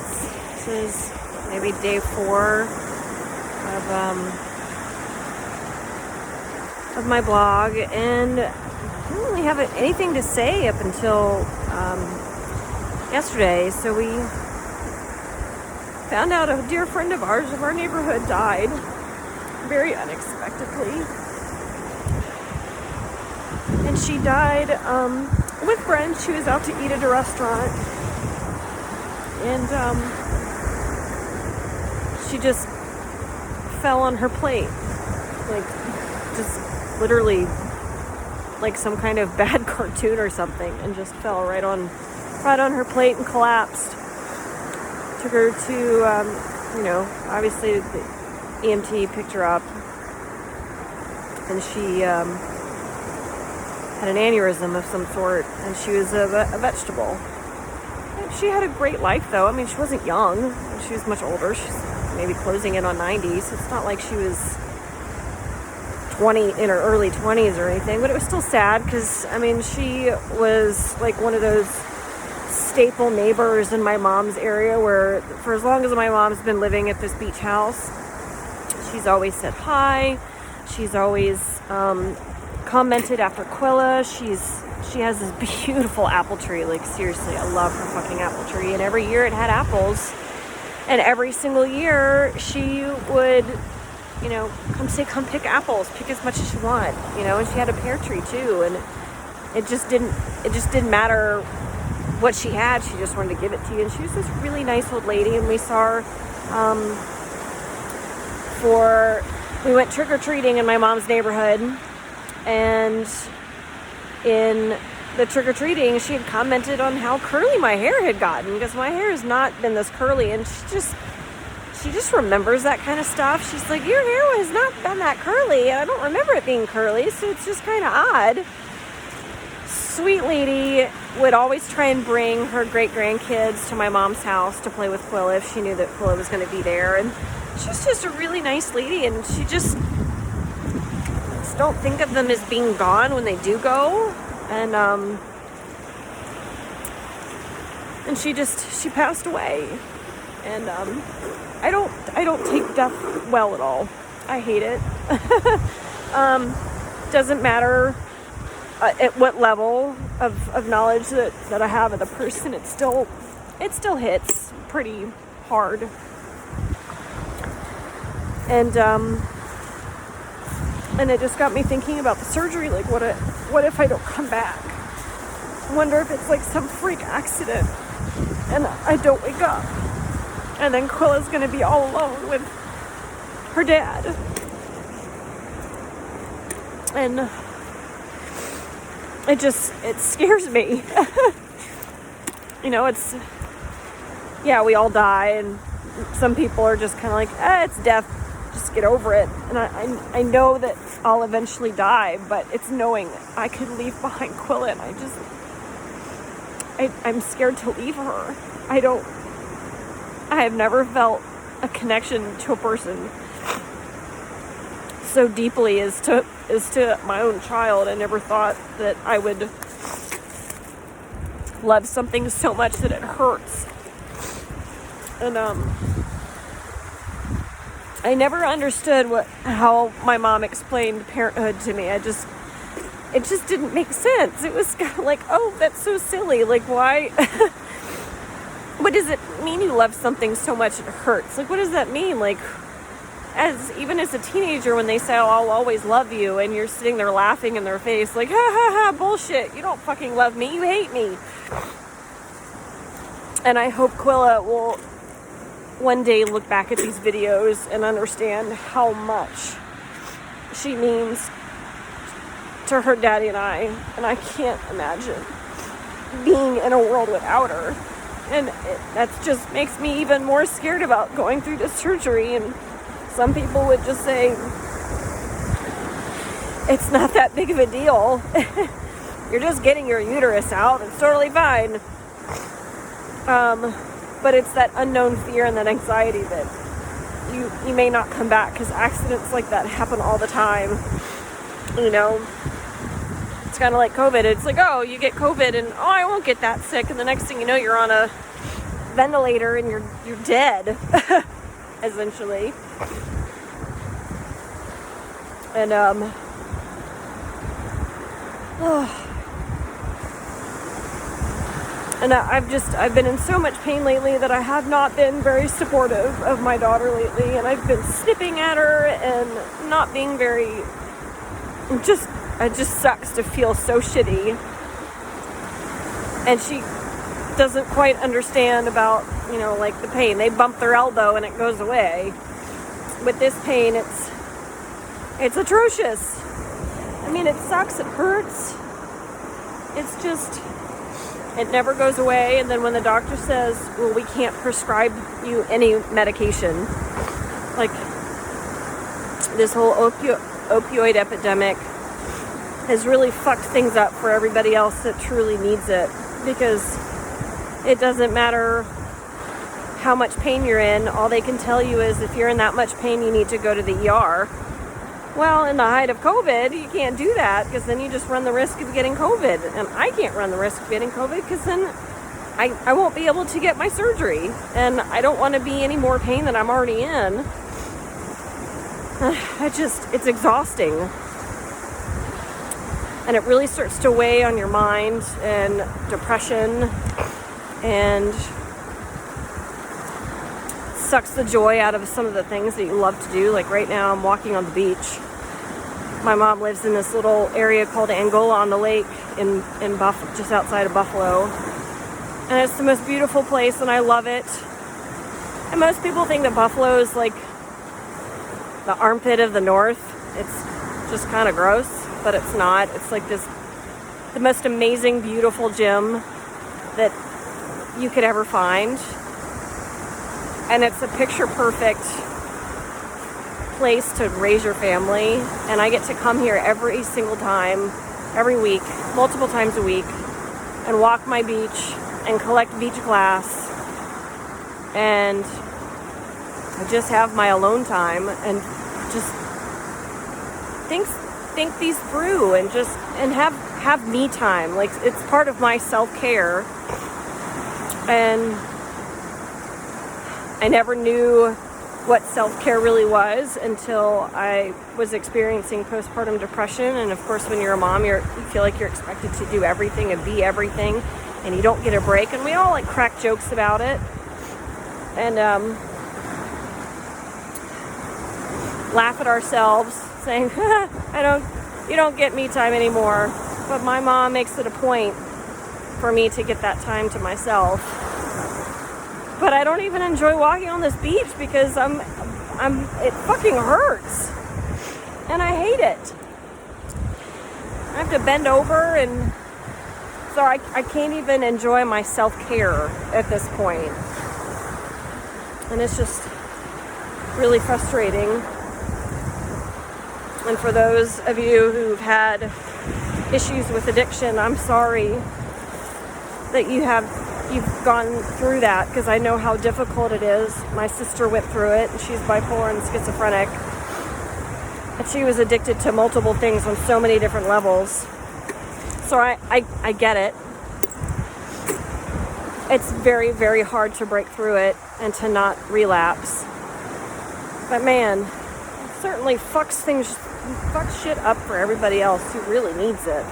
This is maybe day 4 of my blog, and I didn't really have anything to say up until yesterday. So we found out a dear friend of ours of our neighborhood died very unexpectedly. And she died with friends. She was out to eat at a restaurant, and she just fell on her plate, like just literally like some kind of bad cartoon or something, and just fell right on her plate and collapsed. Took her to obviously the EMT picked her up, and she had an aneurysm of some sort, and she was a vegetable. And she had a great life, though. I mean, she wasn't young. She was much older. She's maybe closing in on 90, so it's not like she was 20 in her early 20s or anything, but it was still sad because, I mean, she was like one of those staple neighbors in my mom's area where for as long as my mom's been living at this beach house, she's always said hi. She's always commented after Quilla. She has this beautiful apple tree. Like, seriously, I love her fucking apple tree. And every year it had apples. And every single year she would, come pick apples, pick as much as you want, and she had a pear tree too. And it just didn't matter what she had. She just wanted to give it to you. And she was this really nice old lady. And we saw her, we went trick-or-treating in my mom's neighborhood. And in the trick-or-treating, she had commented on how curly my hair had gotten, because my hair has not been this curly, and she just remembers that kind of stuff. She's like, your hair has not been that curly, and I don't remember it being curly, so it's just kind of odd. Sweet lady would always try and bring her great-grandkids to my mom's house to play with Quilla if she knew that Quilla was going to be there, and she's just a really nice lady, and she just don't think of them as being gone when they do go. And she passed away. And I don't take death well at all. I hate it. Doesn't matter at what level of knowledge that I have of the person, it still hits pretty hard. And it just got me thinking about the surgery. Like, what if I don't come back? I wonder if it's like some freak accident and I don't wake up. And then Quilla's going to be all alone with her dad. And it scares me. We all die, and some people are just kind of like, it's death. Just get over it. And I know that I'll eventually die, but it's knowing I could leave behind Quilla, and I'm scared to leave her. I have never felt a connection to a person so deeply as to my own child. I never thought that I would love something so much that it hurts. And I never understood how my mom explained parenthood to me. It just didn't make sense. It was kind of like, oh, that's so silly. Like, why? What does it mean you love something so much it hurts? Like, what does that mean? Like, even as a teenager, when they say, oh, I'll always love you, and you're sitting there laughing in their face, like, ha ha ha, bullshit. You don't fucking love me. You hate me. And I hope Quilla will one day look back at these videos and understand how much she means to her daddy and I can't imagine being in a world without her. And that just makes me even more scared about going through this surgery. And some people would just say, it's not that big of a deal. You're just getting your uterus out. It's totally fine. But it's that unknown fear and that anxiety that you may not come back, because accidents like that happen all the time. It's kind of like COVID. It's like, oh, you get COVID and, oh, I won't get that sick. And the next thing you know, you're on a ventilator and you're dead, essentially. And and I've been in so much pain lately that I have not been very supportive of my daughter lately, and I've been snipping at her and not being very, it just sucks to feel so shitty. And she doesn't quite understand about, like the pain. They bump their elbow and it goes away. With this pain, it's atrocious. I mean, it sucks, it hurts. It's just, it never goes away. And then when the doctor says, well, we can't prescribe you any medication, like this whole opioid epidemic has really fucked things up for everybody else that truly needs it, because it doesn't matter how much pain you're in. All they can tell you is if you're in that much pain, you need to go to the ER. Well, in the height of COVID, you can't do that, because then you just run the risk of getting COVID. And I can't run the risk of getting COVID because then I won't be able to get my surgery. And I don't want to be any more pain than I'm already in. It's exhausting. And it really starts to weigh on your mind, and depression, and sucks the joy out of some of the things that you love to do. Like right now, I'm walking on the beach. My mom lives in this little area called Angola on the lake in just outside of Buffalo. And it's the most beautiful place, and I love it. And most people think that Buffalo is like the armpit of the north. It's just kind of gross, but it's not. It's like the most amazing, beautiful gym that you could ever find. And it's a picture-perfect place to raise your family. And I get to come here every single time, every week, multiple times a week, and walk my beach and collect beach glass. And I just have my alone time and just think these through, and have me time. Like, it's part of my self-care. And I never knew what self-care really was until I was experiencing postpartum depression. And of course, when you're a mom, you feel like you're expected to do everything and be everything, and you don't get a break. And we all like crack jokes about it, and laugh at ourselves, saying, you don't get me time anymore. But my mom makes it a point for me to get that time to myself. But I don't even enjoy walking on this beach because it fucking hurts. And I hate it. I have to bend over, and so I can't even enjoy my self-care at this point. And it's just really frustrating. And for those of you who've had issues with addiction, I'm sorry that you've gone through that, because I know how difficult it is. My sister went through it, and she's bipolar and schizophrenic, and she was addicted to multiple things on so many different levels. So I get it. It's very, very hard to break through it and to not relapse. But man, it certainly fucks shit up for everybody else who really needs it.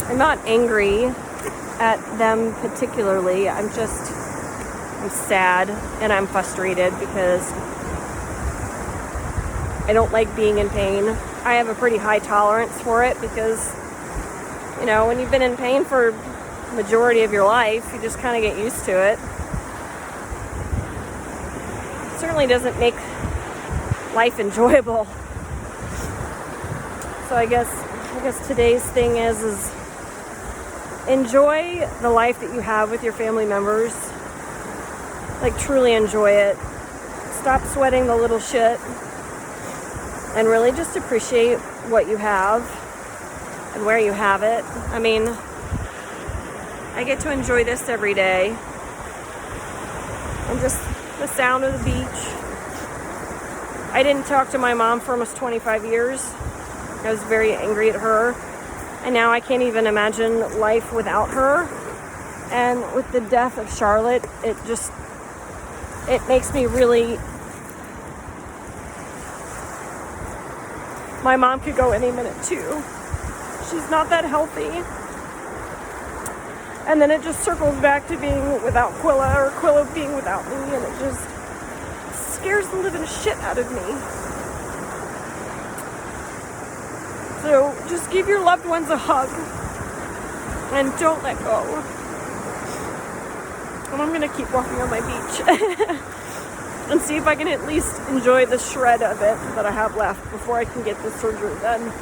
I'm not angry at them particularly. I'm sad and I'm frustrated because I don't like being in pain. I have a pretty high tolerance for it because, when you've been in pain for the majority of your life, you just kind of get used to it. It certainly doesn't make life enjoyable. So I guess today's thing is enjoy the life that you have with your family members. Like, truly enjoy it. Stop sweating the little shit and really just appreciate what you have and where you have it. I mean, I get to enjoy this every day, and just the sound of the beach. I didn't talk to my mom for almost 25 years. I was very angry at her. And now I can't even imagine life without her. And with the death of Charlotte, it makes me really... My mom could go any minute too. She's not that healthy. And then it just circles back to being without Quilla, or Quilla being without me, and it just scares the living shit out of me. So just give your loved ones a hug and don't let go. And I'm gonna keep walking on my beach and see if I can at least enjoy the shred of it that I have left before I can get the surgery done.